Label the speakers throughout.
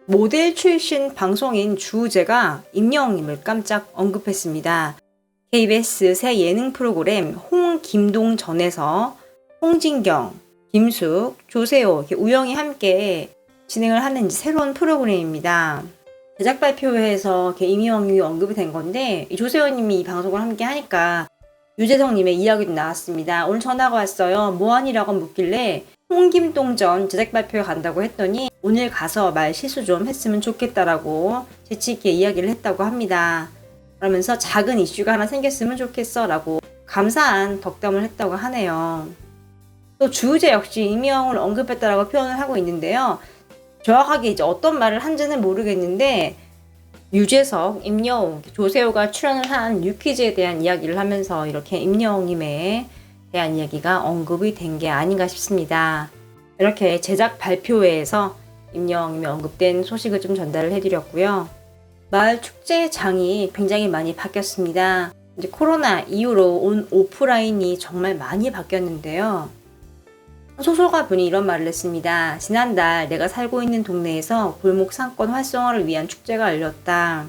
Speaker 1: 모델 출신 방송인 주우재가 임영웅님을 깜짝 언급했습니다. KBS 새 예능 프로그램 홍김동전에서 홍진경, 김숙, 조세호 이렇게 우영이 함께 진행을 하는 새로운 프로그램입니다. 제작 발표회에서 임영웅이 언급이 된 건데 조세호님이 이 방송을 함께 하니까 유재석님의 이야기도 나왔습니다. 오늘 전화가 왔어요. 뭐하니라고 묻길래 홍김동전 제작 발표회 간다고 했더니 오늘 가서 말 실수 좀 했으면 좋겠다라고 재치있게 이야기를 했다고 합니다. 그러면서 작은 이슈가 하나 생겼으면 좋겠어 라고 감사한 덕담을 했다고 하네요. 또 주우재 역시 임영웅을 언급했다라고 표현을 하고 있는데요. 정확하게 이제 어떤 말을 한지는 모르겠는데 유재석, 임영웅, 조세호가 출연을 한 유퀴즈에 대한 이야기를 하면서 이렇게 임영웅님에 대한 이야기가 언급이 된 게 아닌가 싶습니다. 이렇게 제작 발표회에서 임영웅님이 언급된 소식을 좀 전달을 해드렸고요. 마을 축제장이 굉장히 많이 바뀌었습니다. 이제 코로나 이후로 온 오프라인이 정말 많이 바뀌었는데요. 소설가 분이 이런 말을 했습니다. 지난달 내가 살고 있는 동네에서 골목 상권 활성화를 위한 축제가 열렸다.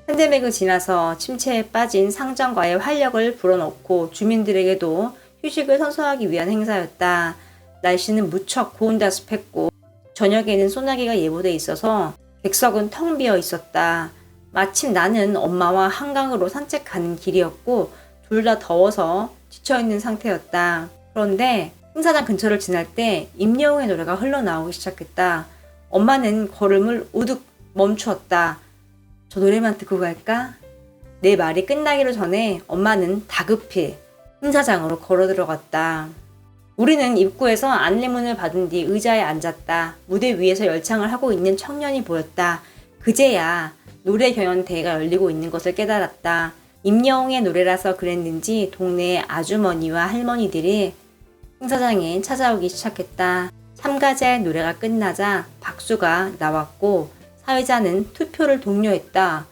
Speaker 1: 팬데믹을 지나서 침체에 빠진 상점과의 활력을 불어넣고 주민들에게도 휴식을 선사하기 위한 행사였다. 날씨는 무척 고온다습했고 저녁에는 소나기가 예보돼 있어서 객석은 텅 비어 있었다. 마침 나는 엄마와 한강으로 산책하는 길이었고 둘 다 더워서 지쳐있는 상태였다. 그런데 행사장 근처를 지날 때 임영웅의 노래가 흘러나오기 시작했다. 엄마는 걸음을 우뚝 멈추었다. 저 노래만 듣고 갈까? 내 말이 끝나기로 전에 엄마는 다급히 행사장으로 걸어 들어갔다. 우리는 입구에서 안내문을 받은 뒤 의자에 앉았다. 무대 위에서 열창을 하고 있는 청년이 보였다. 그제야 노래 경연대회가 열리고 있는 것을 깨달았다. 임영웅의 노래라서 그랬는지 동네의 아주머니와 할머니들이 행사장에 찾아오기 시작했다. 참가자의 노래가 끝나자 박수가 나왔고 사회자는 투표를 독려했다.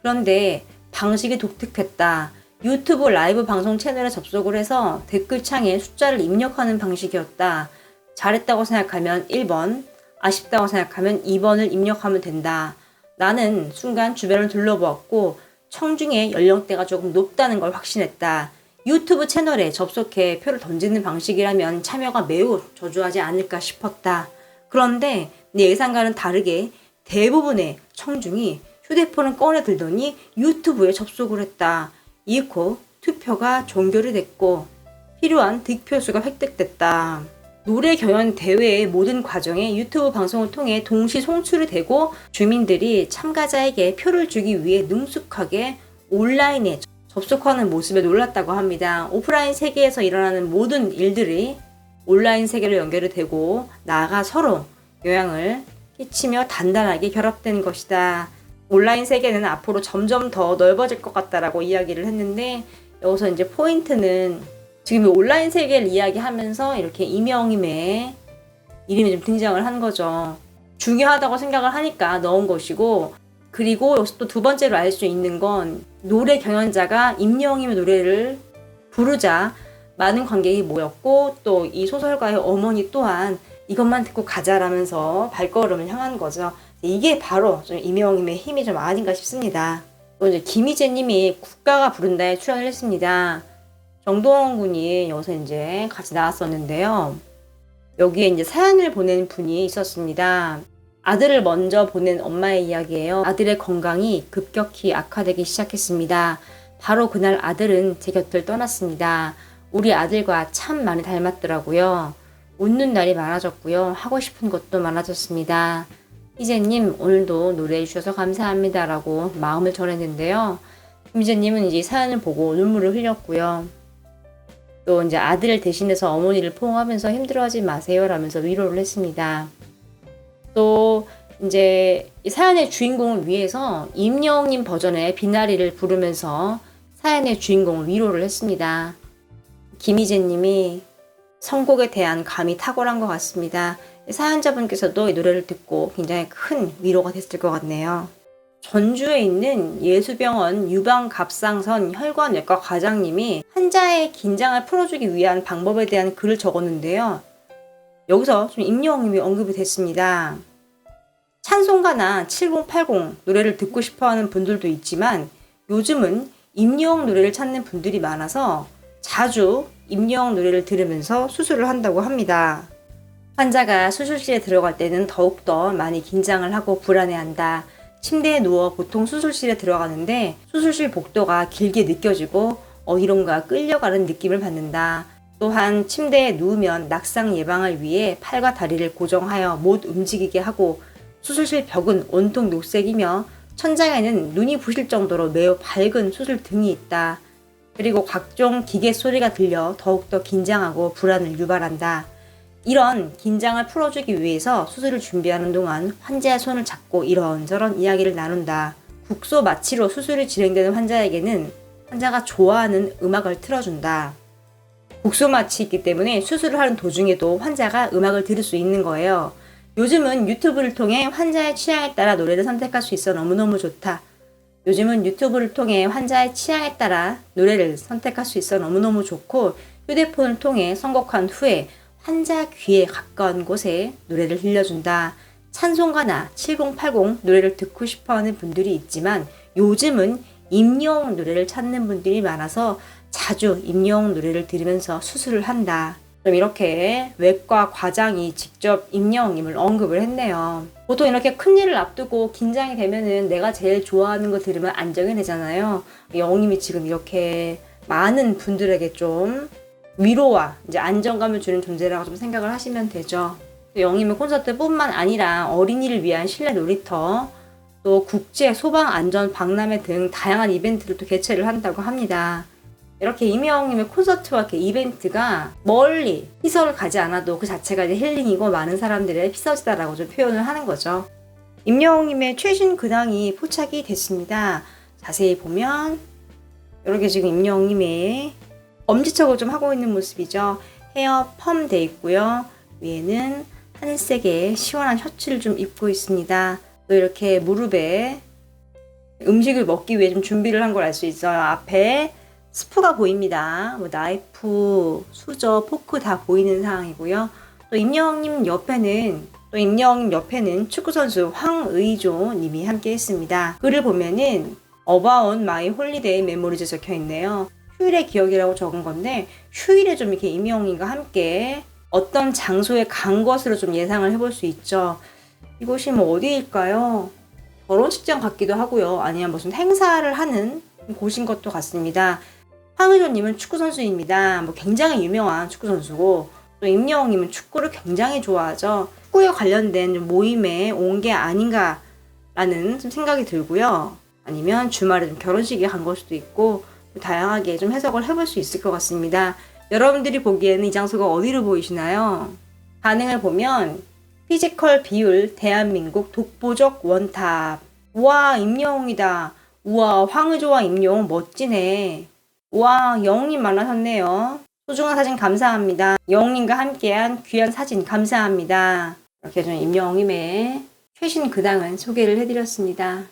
Speaker 1: 그런데 방식이 독특했다. 유튜브 라이브 방송 채널에 접속을 해서 댓글창에 숫자를 입력하는 방식이었다. 잘했다고 생각하면 1번, 아쉽다고 생각하면 2번을 입력하면 된다. 나는 순간 주변을 둘러보았고 청중의 연령대가 조금 높다는 걸 확신했다. 유튜브 채널에 접속해 표를 던지는 방식이라면 참여가 매우 저조하지 않을까 싶었다. 그런데 내 예상과는 다르게 대부분의 청중이 휴대폰을 꺼내 들더니 유튜브에 접속을 했다. 이후 투표가 종결이 됐고 필요한 득표수가 획득됐다. 노래 경연 대회의 모든 과정에 유튜브 방송을 통해 동시 송출이 되고 주민들이 참가자에게 표를 주기 위해 능숙하게 온라인에 접속하는 모습에 놀랐다고 합니다. 오프라인 세계에서 일어나는 모든 일들이 온라인 세계로 연결이 되고 나아가 서로 영향을 끼치며 단단하게 결합된 것이다. 온라인 세계는 앞으로 점점 더 넓어질 것 같다라고 이야기를 했는데 여기서 이제 포인트는 지금 온라인 세계를 이야기하면서 이렇게 임영웅의 이름이 좀 등장을 한 거죠. 중요하다고 생각을 하니까 넣은 것이고 그리고 여기서 또 두 번째로 알 수 있는 건 노래 경연자가 임영웅의 노래를 부르자 많은 관객이 모였고 또 이 소설가의 어머니 또한 이것만 듣고 가자라면서 발걸음을 향한 거죠. 이게 바로 좀 임영웅의 힘이 좀 아닌가 싶습니다. 또 이제 김희재님이 국가가 부른다에 출연을 했습니다. 정동원 군이 여기서 이제 같이 나왔었는데요. 여기에 이제 사연을 보낸 분이 있었습니다. 아들을 먼저 보낸 엄마의 이야기예요. 아들의 건강이 급격히 악화되기 시작했습니다. 바로 그날 아들은 제 곁을 떠났습니다. 우리 아들과 참 많이 닮았더라고요. 웃는 날이 많아졌고요. 하고 싶은 것도 많아졌습니다. 희재님 오늘도 노래해 주셔서 감사합니다 라고 마음을 전했는데요. 희재님은 이제 사연을 보고 눈물을 흘렸고요. 또 이제 아들을 대신해서 어머니를 포옹하면서 힘들어하지 마세요 라면서 위로를 했습니다. 또 이제 이 사연의 주인공을 위해서 임영웅님 버전의 비나리를 부르면서 사연의 주인공을 위로를 했습니다. 김희재님이 선곡에 대한 감이 탁월한 것 같습니다. 사연자분께서도 이 노래를 듣고 굉장히 큰 위로가 됐을 것 같네요. 전주에 있는 예수병원 유방갑상선 혈관외과 과장님이 환자의 긴장을 풀어주기 위한 방법에 대한 글을 적었는데요. 여기서 좀 임영웅님이 언급이 됐습니다. 찬송가나 7080 노래를 듣고 싶어하는 분들도 있지만 요즘은 임영웅 노래를 찾는 분들이 많아서 자주 임영웅 노래를 들으면서 수술을 한다고 합니다. 환자가 수술실에 들어갈 때는 더욱더 많이 긴장을 하고 불안해한다. 침대에 누워 보통 수술실에 들어가는데 수술실 복도가 길게 느껴지고 어디론가 끌려가는 느낌을 받는다. 또한 침대에 누우면 낙상 예방을 위해 팔과 다리를 고정하여 못 움직이게 하고 수술실 벽은 온통 녹색이며 천장에는 눈이 부실 정도로 매우 밝은 수술 등이 있다. 그리고 각종 기계 소리가 들려 더욱더 긴장하고 불안을 유발한다. 이런 긴장을 풀어주기 위해서 수술을 준비하는 동안 환자의 손을 잡고 이런저런 이야기를 나눈다. 국소 마취로 수술이 진행되는 환자에게는 환자가 좋아하는 음악을 틀어준다. 국소 마취이기 때문에 수술을 하는 도중에도 환자가 음악을 들을 수 있는 거예요. 요즘은 유튜브를 통해 환자의 취향에 따라 노래를 선택할 수 있어 너무너무 좋다. 요즘은 유튜브를 통해 환자의 취향에 따라 노래를 선택할 수 있어 너무너무 좋고 휴대폰을 통해 선곡한 후에 환자 귀에 가까운 곳에 노래를 들려준다. 찬송가나 7080 노래를 듣고 싶어하는 분들이 있지만 요즘은 임영웅 노래를 찾는 분들이 많아서 자주 임영웅 노래를 들으면서 수술을 한다. 그럼 이렇게 외과 과장이 직접 임영웅님을 언급을 했네요. 보통 이렇게 큰일을 앞두고 긴장이 되면은 내가 제일 좋아하는 거 들으면 안정이 되잖아요. 영웅님이 지금 이렇게 많은 분들에게 좀 위로와 이제 안정감을 주는 존재라고 좀 생각을 하시면 되죠. 영웅님은 콘서트뿐만 아니라 어린이를 위한 실내 놀이터, 또 국제 소방 안전 박람회 등 다양한 이벤트를 또 개최를 한다고 합니다. 이렇게 임영웅님의 콘서트와 이렇게 이벤트가 멀리 피서를 가지 않아도 그 자체가 이제 힐링이고 많은 사람들의 피서지다라고 좀 표현을 하는 거죠. 임영웅님의 최신 근황이 포착이 됐습니다. 자세히 보면 이렇게 지금 임영웅님의 엄지척을 좀 하고 있는 모습이죠. 헤어 펌 돼 있고요. 위에는 하늘색의 시원한 셔츠를 좀 입고 있습니다. 또 이렇게 무릎에 음식을 먹기 위해 좀 준비를 한 걸 알 수 있어요. 앞에 스프가 보입니다. 뭐 나이프, 수저, 포크 다 보이는 상황이고요. 또 임영웅님 옆에는 축구선수 황의조 님이 함께 했습니다. 글을 보면은 About My Holiday Memories 적혀 있네요. 휴일의 기억이라고 적은 건데 휴일에 좀 이렇게 임영웅님과 함께 어떤 장소에 간 것으로 좀 예상을 해볼 수 있죠. 이곳이 뭐 어디일까요? 결혼식장 같기도 하고요. 아니면 무슨 행사를 하는 곳인 것도 같습니다. 황의조님은 축구선수입니다. 뭐 굉장히 유명한 축구선수고 또 임영웅님은 축구를 굉장히 좋아하죠. 축구에 관련된 모임에 온 게 아닌가라는 좀 생각이 들고요. 아니면 주말에 좀 결혼식에 간 걸 수도 있고 다양하게 좀 해석을 해볼 수 있을 것 같습니다. 여러분들이 보기에는 이 장소가 어디로 보이시나요? 반응을 보면 피지컬 비율 대한민국 독보적 원탑. 우와 임영웅이다. 우와 황의조와 임영웅 멋지네. 우와 영웅님 만나셨네요. 소중한 사진 감사합니다. 영웅님과 함께한 귀한 사진 감사합니다. 이렇게 좀 임영웅님의 최신 근황은 소개를 해드렸습니다.